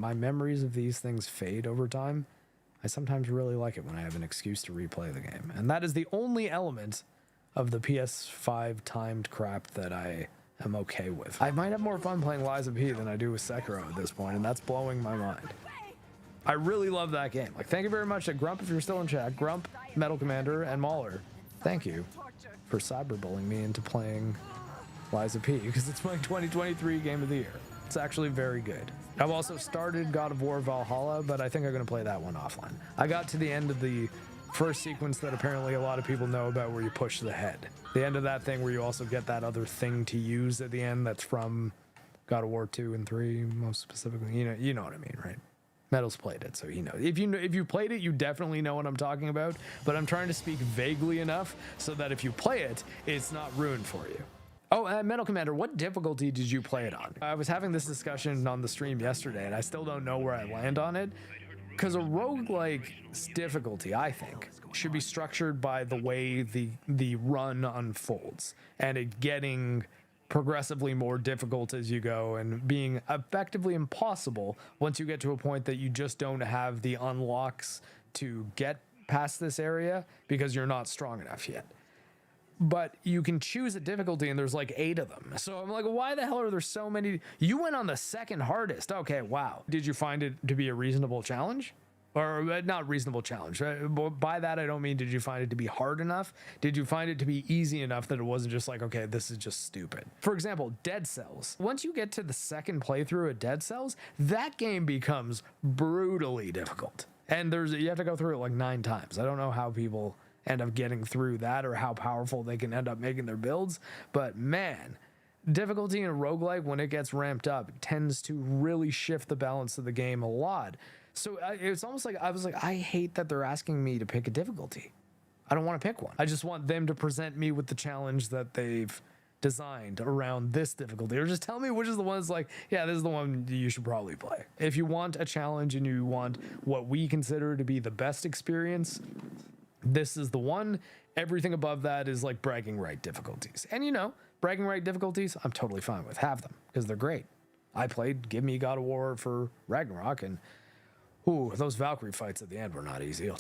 my memories of these things fade over time, I sometimes really like it when I have an excuse to replay the game. And that is the only element of the PS5 timed crap that I am okay with. I might have more fun playing Lies of P than I do with Sekiro at this point, and that's blowing my mind. I really love that game. Like, thank you very much to Grump if you're still in chat. Grump, Metal Commander, and Mauler. Thank you for cyberbullying me into playing Lies of P, because it's my 2023 game of the year. It's actually very good. I've also started God of War Valhalla, but I think I'm going to play that one offline. I got to the end of the first sequence that apparently a lot of people know about, where you push the head. The end of that thing where you also get that other thing to use at the end that's from God of War 2 and 3, most specifically. You know what I mean, right? Metal's played it, so he knows. If you played it, you definitely know what I'm talking about, but I'm trying to speak vaguely enough so that if you play it, it's not ruined for you. Oh, Metal Commander, what difficulty did you play it on? I was having this discussion on the stream yesterday, and I still don't know where I land on it, because a roguelike's difficulty, I think, should be structured by the way the run unfolds, and it getting progressively more difficult as you go, and being effectively impossible once you get to a point that you just don't have the unlocks to get past this area because you're not strong enough yet. But you can choose a difficulty, and there's like 8 of them. So I'm like, why the hell are there so many? You went on the second hardest. Okay, wow. Did you find it to be a reasonable challenge? Or not reasonable challenge. By that, I don't mean did you find it to be hard enough? Did you find it to be easy enough that it wasn't just like, okay, this is just stupid? For example, Dead Cells. Once you get to the second playthrough of Dead Cells, that game becomes brutally difficult. And you have to go through it like 9 times. I don't know how people end up getting through that or how powerful they can end up making their builds. But man, difficulty in a roguelike, when it gets ramped up, tends to really shift the balance of the game a lot. So it's almost like I was like, I hate that they're asking me to pick a difficulty. I don't want to pick one. I just want them to present me with the challenge that they've designed around this difficulty, or just tell me which is the one that's like, yeah, this is the one you should probably play. If you want a challenge and you want what we consider to be the best experience, this is the one. Everything above that is like bragging right difficulties. And bragging right difficulties, I'm totally fine with. Have them, because they're great. I played Give Me God of War for Ragnarok, and ooh, those Valkyrie fights at the end were not easy.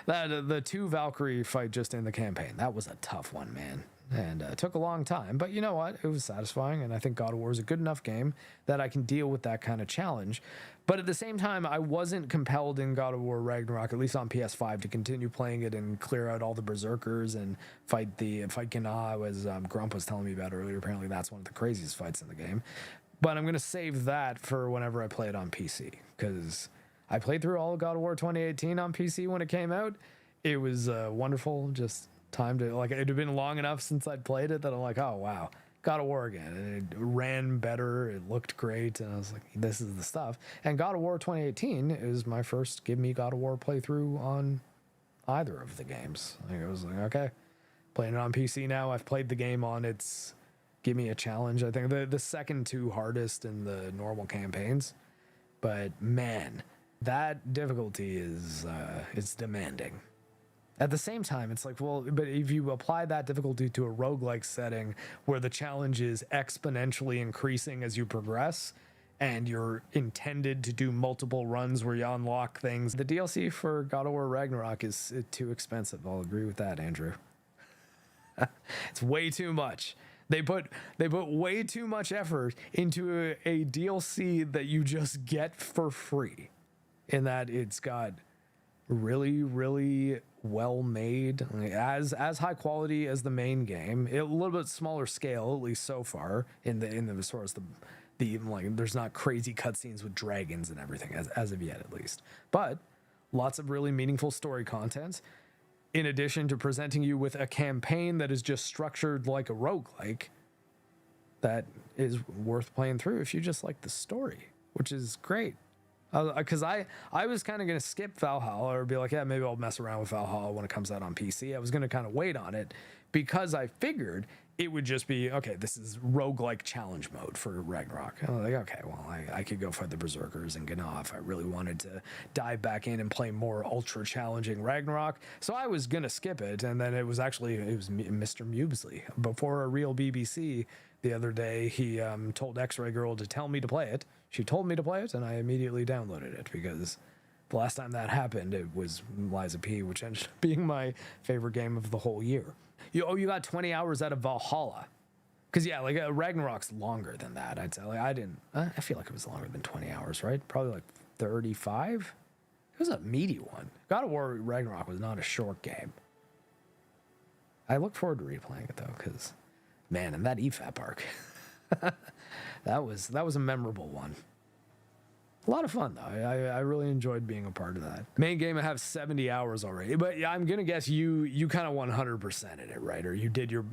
The 2 Valkyrie fight just in the campaign, that was a tough one, man. And it took a long time, but you know what? It was satisfying, and I think God of War is a good enough game that I can deal with that kind of challenge. But at the same time, I wasn't compelled in God of War Ragnarok, at least on PS5, to continue playing it and clear out all the berserkers and fight Gná, as Grump was telling me about earlier. Apparently that's one of the craziest fights in the game. But I'm going to save that for whenever I play it on PC, because I played through all of God of War 2018 on PC when it came out. It was wonderful. Just time to, like, it had been long enough since I'd played it that I'm like, oh, wow, God of War again. And it ran better. It looked great. And I was like, this is the stuff. And God of War 2018 is my first Give Me God of War playthrough on either of the games. Like, I was like, okay, playing it on PC now. I've played the game on its Give Me a challenge. I think the second 2 hardest in the normal campaigns, but man, that difficulty is it's demanding. At the same time, it's like, well, but if you apply that difficulty to a roguelike setting where the challenge is exponentially increasing as you progress, and you're intended to do multiple runs where you unlock things, the DLC for God of War Ragnarok is too expensive. I'll agree with that, Andrew. It's way too much. They put way too much effort into a DLC that you just get for free, in that it's got really, really well made, as high quality as the main game, a little bit smaller scale, at least so far, in the source. The like, there's not crazy cutscenes with dragons and everything as of yet, at least, but lots of really meaningful story content, in addition to presenting you with a campaign that is just structured like a roguelike that is worth playing through if you just like the story, which is great. Because I was kind of going to skip Valhalla, or be like, yeah, maybe I'll mess around with Valhalla when it comes out on PC. I was going to kind of wait on it, because I figured it would just be, okay, this is roguelike challenge mode for Ragnarok. I was like, okay, well, I could go fight the Berserkers and Gná if I really wanted to dive back in and play more ultra challenging Ragnarok. So I was going to skip it. And then it was Mr. Mubesley. Before a real BBC the other day, he told X-Ray Girl to tell me to play it. She told me to play it, and I immediately downloaded it because the last time that happened, it was Liza P, which ended up being my favorite game of the whole year. You got 20 hours out of Valhalla. Because, yeah, like Ragnarok's longer than that, I'd say. Like, I feel like it was longer than 20 hours, right? Probably like 35. It was a meaty one. God of War Ragnarok was not a short game. I look forward to replaying it, though, because, man, and that EFAP arc, that was a memorable one. A lot of fun, though. I really enjoyed being a part of that. Main game, I have 70 hours already. But yeah, I'm going to guess you kind of 100%ed it, right? Or you did your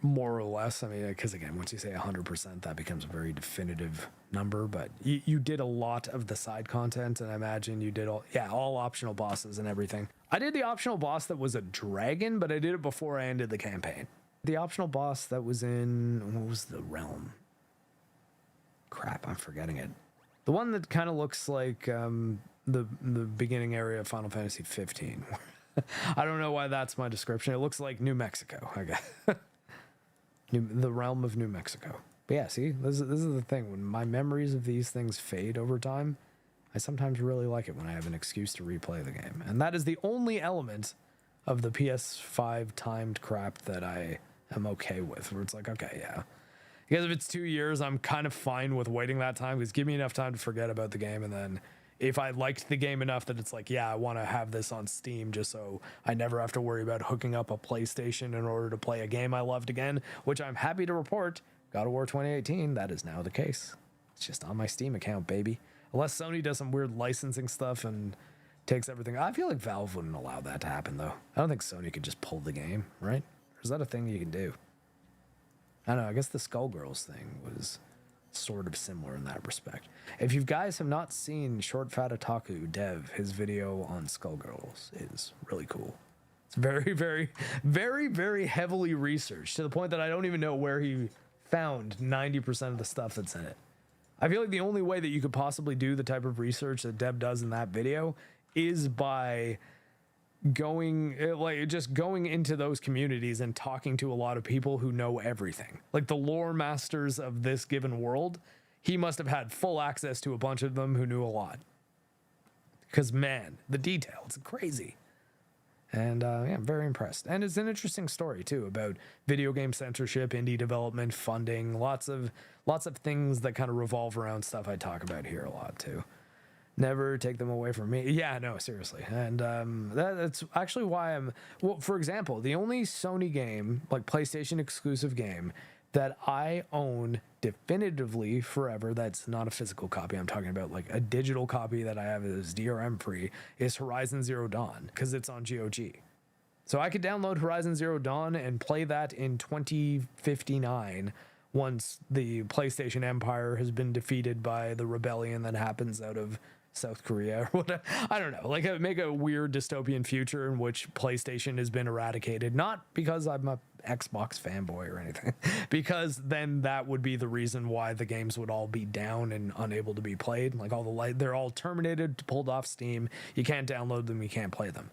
more or less. I mean, because again, once you say 100%, that becomes a very definitive number. But you did a lot of the side content, and I imagine you did all optional bosses and everything. I did the optional boss that was a dragon, but I did it before I ended the campaign. The optional boss that was in, what was the realm? Crap, I'm forgetting it. The one that kind of looks like the beginning area of Final Fantasy 15. I don't know why that's my description. It looks like New Mexico, I guess. The realm of New Mexico. But yeah, see, this is the thing. When my memories of these things fade over time, I sometimes really like it when I have an excuse to replay the game. And that is the only element of the PS5 timed crap that I am okay with, where it's like, okay, yeah. Because if it's 2 years, I'm kind of fine with waiting that time, because give me enough time to forget about the game. And then if I liked the game enough that it's like, yeah, I want to have this on Steam just so I never have to worry about hooking up a PlayStation in order to play a game I loved again, which I'm happy to report, God of War 2018, that is now the case. It's just on my Steam account, baby. Unless Sony does some weird licensing stuff and takes everything. I feel like Valve wouldn't allow that to happen, though. I don't think Sony could just pull the game, right? Or is that a thing you can do? I don't know, I guess the Skullgirls thing was sort of similar in that respect. If you guys have not seen Short Fat Otaku Dev, his video on Skullgirls is really cool. It's very, very, very, very heavily researched, to the point that I don't even know where he found 90% of the stuff that's in it. I feel like the only way that you could possibly do the type of research that Dev does in that video is by going into those communities and talking to a lot of people who know everything, like the lore masters of this given world. He must have had full access to a bunch of them who knew a lot, because man, the detail, it's crazy. And yeah, I'm very impressed. And it's an interesting story too, about video game censorship, indie development, funding, lots of things that kind of revolve around stuff I talk about here a lot too. Never take them away from me. Yeah, no, seriously. And that's actually why well, for example, the only Sony game, like PlayStation exclusive game, that I own definitively forever, that's not a physical copy, I'm talking about like a digital copy that I have is DRM free, is Horizon Zero Dawn, because it's on GOG. So I could download Horizon Zero Dawn and play that in 2059 once the PlayStation empire has been defeated by the rebellion that happens out of South Korea or whatever. I don't know, like make a weird dystopian future in which PlayStation has been eradicated, not because I'm a Xbox fanboy or anything, because then that would be the reason why the games would all be down and unable to be played. Like they're all terminated, pulled off Steam. You can't download them, you can't play them.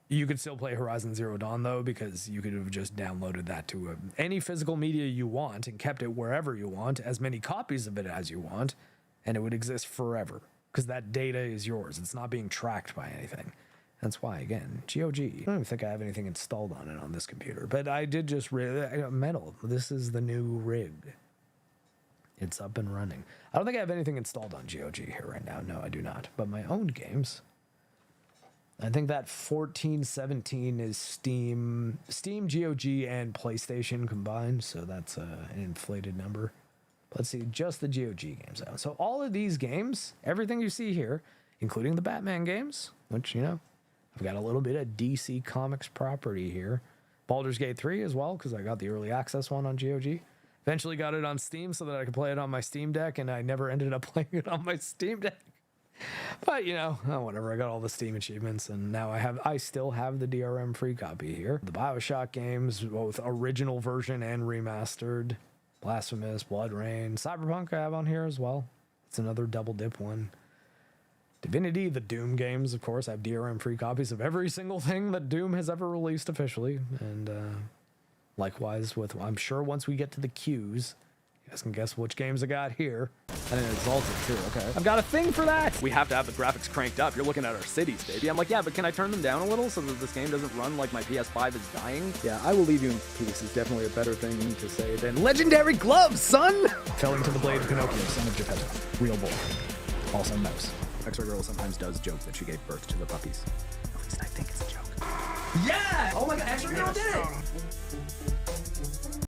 You could still play Horizon Zero Dawn though, because you could have just downloaded that to any physical media you want and kept it wherever you want, as many copies of it as you want, and it would exist forever. Because that data is yours. It's not being tracked by anything. That's why, again, GOG. I don't even think I have anything installed on it on this computer. But I did just metal. This is the new rig. It's up and running. I don't think I have anything installed on GOG here right now. No, I do not. But my own games, I think that 1417 is Steam, GOG, and PlayStation combined. So that's an inflated number. Let's see, just the GOG games out. So all of these games, everything you see here, including the Batman games, which, you know, I've got a little bit of DC Comics property here. Baldur's Gate 3 as well, because I got the early access one on GOG. Eventually got it on Steam so that I could play it on my Steam Deck, and I never ended up playing it on my Steam Deck. But, you know, whatever. I got all the Steam achievements, and now I still have the DRM free copy here. The BioShock games, both original version and remastered. Blasphemous, Blood Rain, Cyberpunk I have on here as well. It's another double dip one. Divinity, the Doom games, of course. I have DRM free copies of every single thing that Doom has ever released officially. And likewise with, I'm sure once we get to the queues, guys can guess which games I got here. And it exalted too, okay. I've got a thing for that. We have to have the graphics cranked up. You're looking at our cities, baby. I'm like, yeah, but can I turn them down a little so that this game doesn't run like my PS5 is dying? Yeah, I will leave you in peace is definitely a better thing to say than legendary gloves, son! Felling to the blade of Pinocchio. Son of Geppetto. Real boy. Also mouse. X-Ray Girl sometimes does joke that she gave birth to the puppies. At least I think it's a joke. Yeah! Oh my god, X-Ray Girl did it!